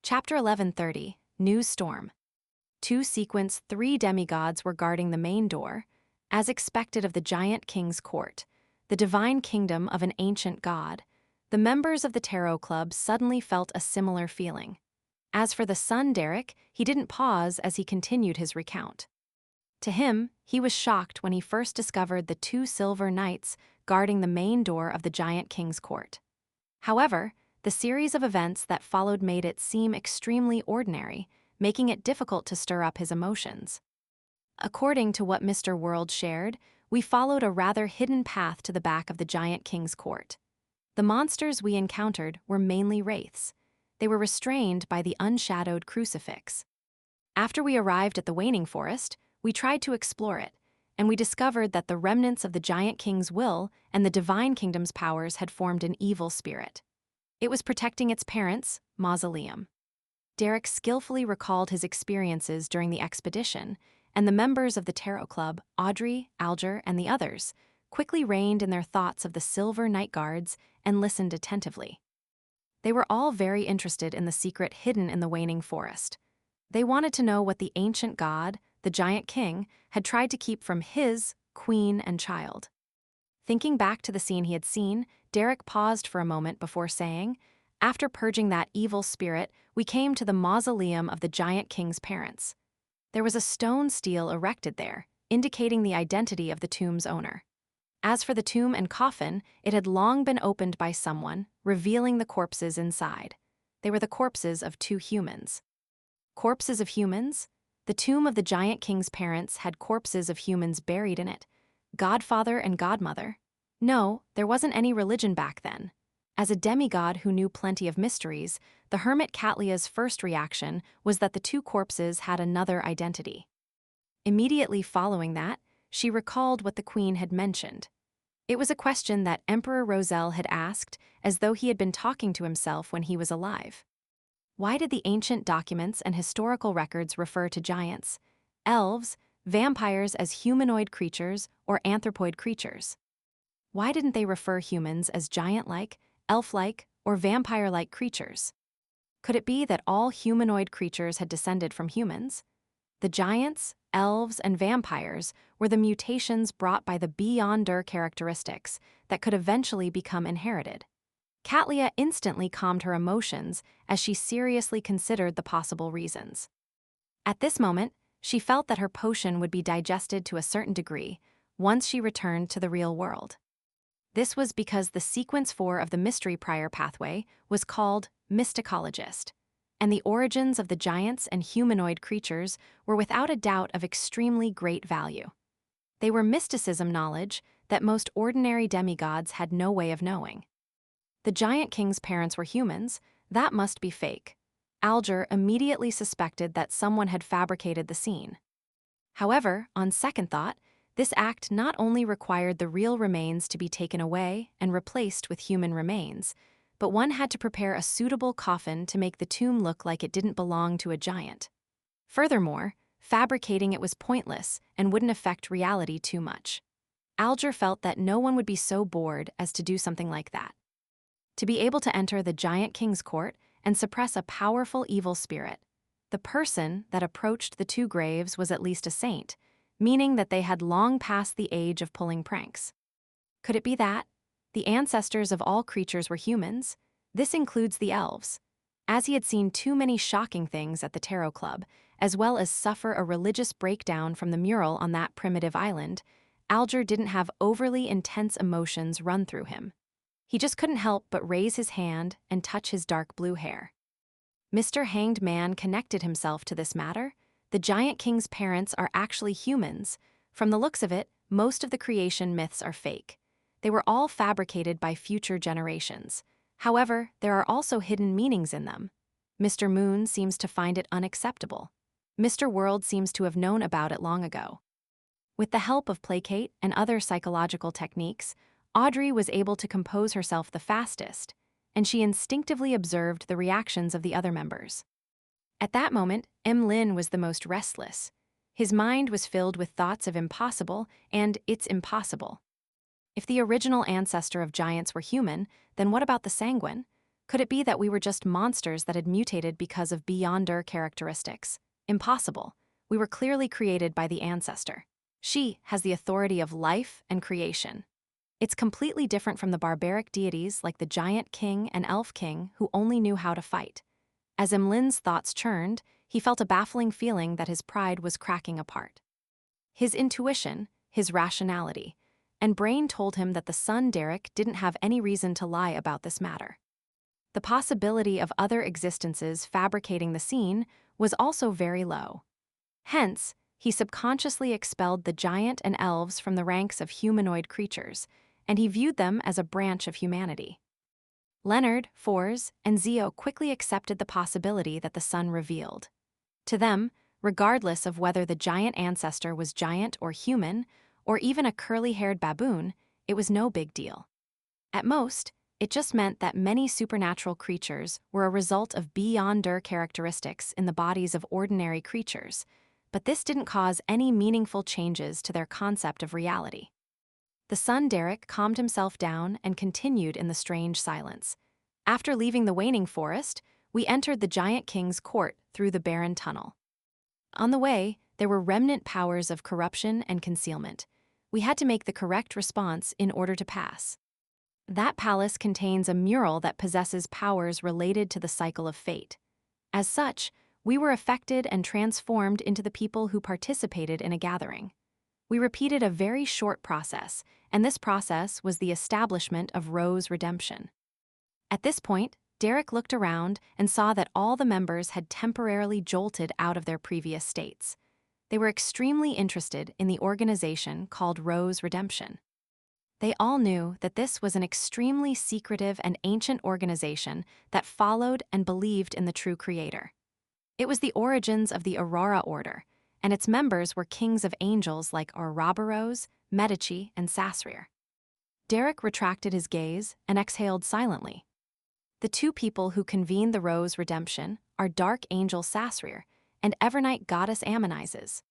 Chapter 1130, News Storm. Two sequence 3 demigods were guarding the main door, as expected of the giant king's court, the divine kingdom of an ancient god. The members of the Tarot Club suddenly felt a similar feeling. As for the son Derek, he didn't pause as he continued his recount. To him, he was shocked when he first discovered the 2 silver knights guarding the main door of the giant king's court. However, the series of events that followed made it seem extremely ordinary, making it difficult to stir up his emotions. According to what Mr. World shared, we followed a rather hidden path to the back of the giant king's court. The monsters we encountered were mainly wraiths. They were restrained by the unshadowed crucifix. After we arrived at the Waning Forest, we tried to explore it, and we discovered that the remnants of the giant king's will and the divine kingdom's powers had formed an evil spirit. It was protecting its parents' mausoleum. Derek skillfully recalled his experiences during the expedition, and the members of the Tarot Club, Audrey, Alger, and the others, quickly reined in their thoughts of the Silver Night Guards and listened attentively. They were all very interested in the secret hidden in the Waning Forest. They wanted to know what the ancient god, the giant king, had tried to keep from his queen and child. Thinking back to the scene he had seen, Derek paused for a moment before saying, "After purging that evil spirit, we came to the mausoleum of the giant king's parents. There was a stone stele erected there, indicating the identity of the tomb's owner. As for the tomb and coffin, it had long been opened by someone, revealing the corpses inside. They were the corpses of 2 humans." Corpses of humans? The tomb of the giant king's parents had corpses of humans buried in it. Godfather and godmother? No, there wasn't any religion back then. As a demigod who knew plenty of mysteries, the hermit Catlia's first reaction was that the 2 corpses had another identity. Immediately following that, she recalled what the queen had mentioned. It was a question that Emperor Roselle had asked, as though he had been talking to himself when he was alive. Why did the ancient documents and historical records refer to giants, elves, vampires as humanoid creatures or anthropoid creatures? Why didn't they refer humans as giant-like, elf-like, or vampire-like creatures? Could it be that all humanoid creatures had descended from humans? The giants, elves, and vampires were the mutations brought by the Beyonder characteristics that could eventually become inherited. Catlia instantly calmed her emotions as she seriously considered the possible reasons. At this moment, she felt that her potion would be digested to a certain degree once she returned to the real world. This was because the sequence 4 of the mystery prior pathway was called Mysticologist, and the origins of the giants and humanoid creatures were without a doubt of extremely great value. They were mysticism knowledge that most ordinary demigods had no way of knowing. The giant king's parents were humans. That must be fake. Alger immediately suspected that someone had fabricated the scene. However, on second thought, this act not only required the real remains to be taken away and replaced with human remains, but one had to prepare a suitable coffin to make the tomb look like it didn't belong to a giant. Furthermore, fabricating it was pointless and wouldn't affect reality too much. Alger felt that no one would be so bored as to do something like that. To be able to enter the giant king's court and suppress a powerful evil spirit, the person that approached the 2 graves was at least a saint, meaning that they had long passed the age of pulling pranks. Could it be that the ancestors of all creatures were humans? This includes the elves. As he had seen too many shocking things at the Tarot Club, as well as suffer a religious breakdown from the mural on that primitive island, Alger didn't have overly intense emotions run through him. He just couldn't help but raise his hand and touch his dark blue hair. Mr. Hanged Man connected himself to this matter. The giant king's parents are actually humans. From the looks of it, most of the creation myths are fake. They were all fabricated by future generations. However, there are also hidden meanings in them. Mr. Moon seems to find it unacceptable. Mr. World seems to have known about it long ago. With the help of placate and other psychological techniques, Audrey was able to compose herself the fastest, and she instinctively observed the reactions of the other members. At that moment, Lin was the most restless. His mind was filled with thoughts of impossible and it's impossible. If the original ancestor of giants were human, then what about the Sanguine? Could it be that we were just monsters that had mutated because of beyonder characteristics? Impossible. We were clearly created by the ancestor. She has the authority of life and creation. It's completely different from the barbaric deities like the giant king and elf king who only knew how to fight. As Imlin's thoughts churned, he felt a baffling feeling that his pride was cracking apart. His intuition, his rationality, and brain told him that the son Derek didn't have any reason to lie about this matter. The possibility of other existences fabricating the scene was also very low. Hence, he subconsciously expelled the giant and elves from the ranks of humanoid creatures, and he viewed them as a branch of humanity. Leonard, Fors, and Zio quickly accepted the possibility that the son revealed. To them, regardless of whether the giant ancestor was giant or human, or even a curly-haired baboon, it was no big deal. At most, it just meant that many supernatural creatures were a result of beyonder characteristics in the bodies of ordinary creatures, but this didn't cause any meaningful changes to their concept of reality. The son Derek calmed himself down and continued in the strange silence. After leaving the waning forest, we entered the giant king's court through the barren tunnel. On the way, there were remnant powers of corruption and concealment. We had to make the correct response in order to pass. That palace contains a mural that possesses powers related to the cycle of fate. As such, we were affected and transformed into the people who participated in a gathering. We repeated a very short process, and this process was the establishment of Rose Redemption. At this point, Derek looked around and saw that all the members had temporarily jolted out of their previous states. They were extremely interested in the organization called Rose Redemption. They all knew that this was an extremely secretive and ancient organization that followed and believed in the true creator. It was the origins of the Aurora Order, and its members were kings of angels like Ouroboros, Medici, and Sasrir. Derek retracted his gaze and exhaled silently. The two people who convened the Rose Redemption are Dark Angel Sasrir and Evernight Goddess Ammonizes.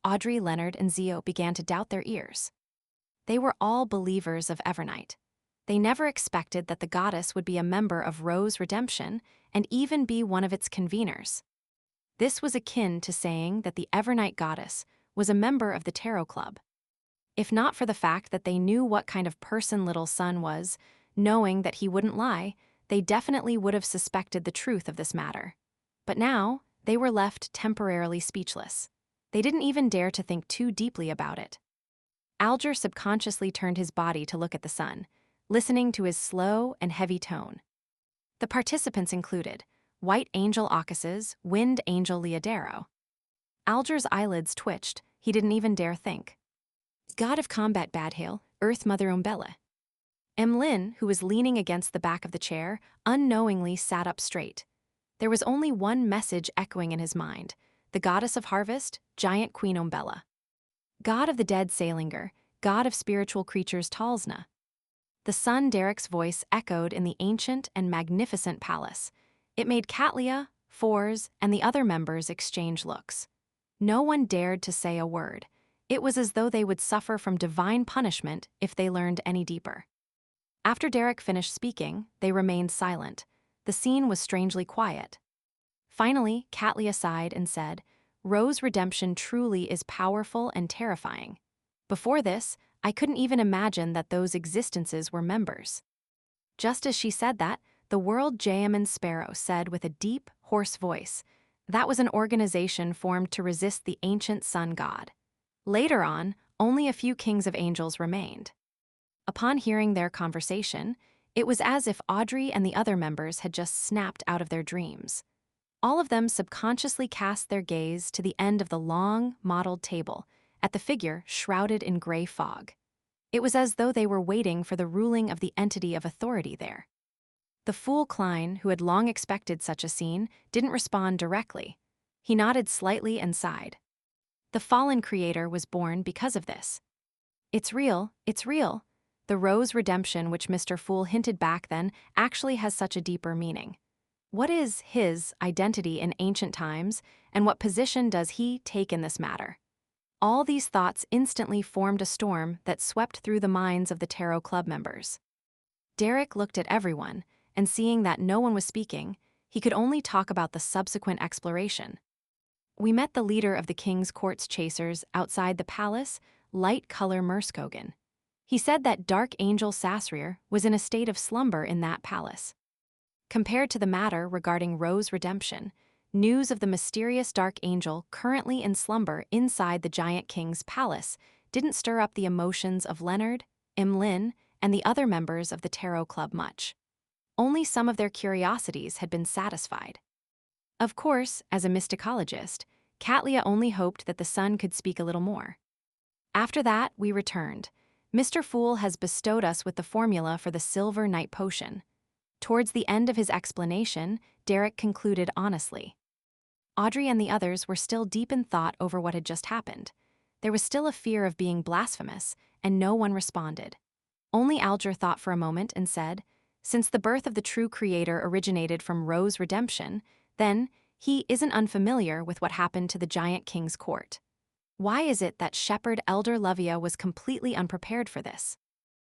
Audrey, Leonard, and Zio began to doubt their ears. They were all believers of Evernight. They never expected that the goddess would be a member of Rose Redemption and even be one of its conveners. This was akin to saying that the Evernight goddess was a member of the Tarot Club. If not for the fact that they knew what kind of person Little Sun was, knowing that he wouldn't lie, they definitely would have suspected the truth of this matter. But now, they were left temporarily speechless. They didn't even dare to think too deeply about it. Alger subconsciously turned his body to look at the sun, listening to his slow and heavy tone. The participants included White Angel Occuses, Wind Angel Leodero. Alger's eyelids twitched, he didn't even dare think. God of Combat Badhail, Earth Mother Umbella. Emlyn, who was leaning against the back of the chair, unknowingly sat up straight. There was only one message echoing in his mind: the goddess of harvest, Giant Queen Umbella. God of the dead Salinger, God of spiritual creatures Talsna. The son Derek's voice echoed in the ancient and magnificent palace. It made Katlia, Fors, and the other members exchange looks. No one dared to say a word. It was as though they would suffer from divine punishment if they learned any deeper. After Derek finished speaking, they remained silent. The scene was strangely quiet. Finally, Katlia sighed and said, "Rose Redemption truly is powerful and terrifying. Before this, I couldn't even imagine that those existences were members." Just as she said that, the World Jayaman Sparrow said with a deep, hoarse voice, that was an organization formed to resist the ancient sun god. Later on, only a few kings of angels remained. Upon hearing their conversation, it was as if Audrey and the other members had just snapped out of their dreams. All of them subconsciously cast their gaze to the end of the long, mottled table, at the figure shrouded in gray fog. It was as though they were waiting for the ruling of the entity of authority there. The fool Klein, who had long expected such a scene, didn't respond directly. He nodded slightly and sighed. The fallen creator was born because of this. It's real, it's real. The Rose Redemption which Mr. Fool hinted back then actually has such a deeper meaning. What is his identity in ancient times, and what position does he take in this matter? All these thoughts instantly formed a storm that swept through the minds of the Tarot Club members. Derek looked at everyone, and seeing that no one was speaking, he could only talk about the subsequent exploration. We met the leader of the king's court's chasers outside the palace, Light-Color Merskogen. He said that Dark Angel Sasrir was in a state of slumber in that palace. Compared to the matter regarding Rose redemption, news of the mysterious Dark Angel currently in slumber inside the Giant King's palace didn't stir up the emotions of Leonard, Imlin, and the other members of the Tarot Club much. Only some of their curiosities had been satisfied. Of course, as a mysticologist, Katlia only hoped that the sun could speak a little more. After that, we returned. Mr. Fool has bestowed us with the formula for the Silver Night Potion. Towards the end of his explanation, Derek concluded honestly. Audrey and the others were still deep in thought over what had just happened. There was still a fear of being blasphemous, and no one responded. Only Alger thought for a moment and said, since the birth of the true creator originated from Rose redemption, then he isn't unfamiliar with what happened to the Giant King's court. Why is it that Shepherd Elder Lovia was completely unprepared for this?